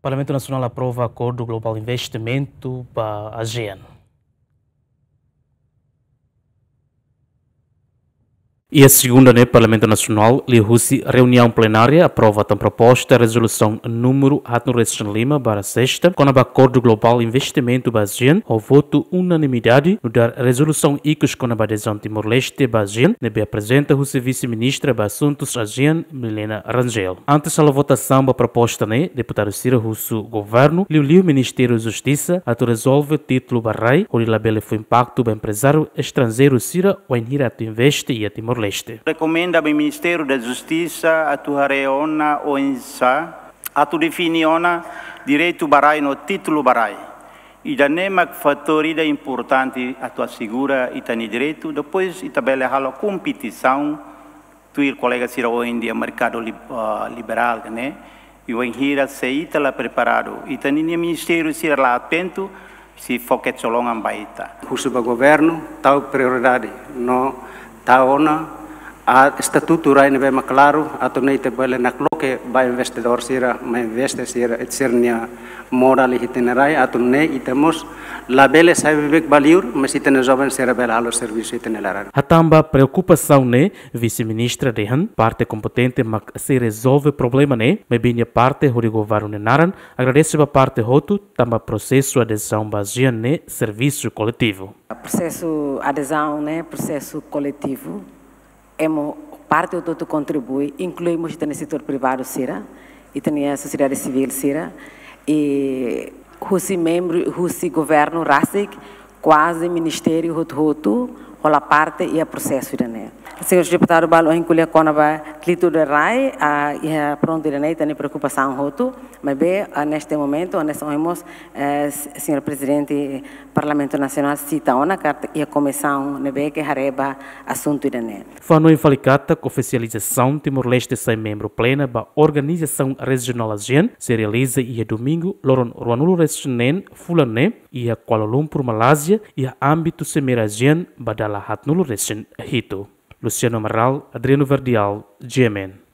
O Parlamento Nacional aprova acordo global de investimento para a ASEAN. E a segunda, né, Parlamento Nacional, reunião plenária, aprova a proposta resolução número Lima para sexta, com o acordo global de investimento para a ASEAN, ao voto unanimidade, no dar resolução ICOS com a adesão Timor-Leste para a ASEAN, nebe apresenta o vice-ministra para assuntos ASEAN, Milena Rangel. Antes da votação da proposta, né, deputado Cira Russo, governo, o Ministério da Justiça, a resolve título barrai, onde labele foi impacto para empresário estrangeiro Cira, o Enhirato Investe e a Timor-Leste. Recomenda ao Ministério da Justiça a tuhareona o insa a tu definiona direito barai no título barai. E da nema fatorida importante a tua segura e tani direito depois e tabela halo competição tu ir colega sira o India mercado liberal né e o enhira seita lá preparado e tani Ministério sira lá atento se foque solongan baita. Husuba governo tal prioridade no taona a estatuto rai nebe claro atau nei te bele nak loke ba investidor sira ma investe sira et sirnia moral itinerai atau nei itemos la bele sabe bek baliur mas itene jovem sira bela alo serviço itinerar. Hatamba preocupação né vice-ministra dehan parte competente mas se resolve problema né me binha parte hori governo naran agradece a parte hotu tamba processo adesão baseado né serviço coletivo. Processo adesão né processo coletivo é parte do todo contribui, incluímos no setor privado Sira e também a sociedade civil Sira e os membros, os governo RASIC, quase ministério roto a parte e a processo né. Senhor deputado Balo incluía com a clito de RAI e a pronto de tem preocupação roto, mas bem neste momento nós temos senhor presidente Parlamento Nacional cita ona carta e a comissão nebe que hareba assunto de né. Fano infalicata que oficialização Timor-Leste sai membro plena da organização regional ASEAN se realiza e domingo loron Ruanulo Resnen Fulane e a Kuala Lumpur Malásia e a âmbito semer ASEAN badala Hatnulo Resnen Hito. Luciano Amaral, Adriano Verdial, GMN.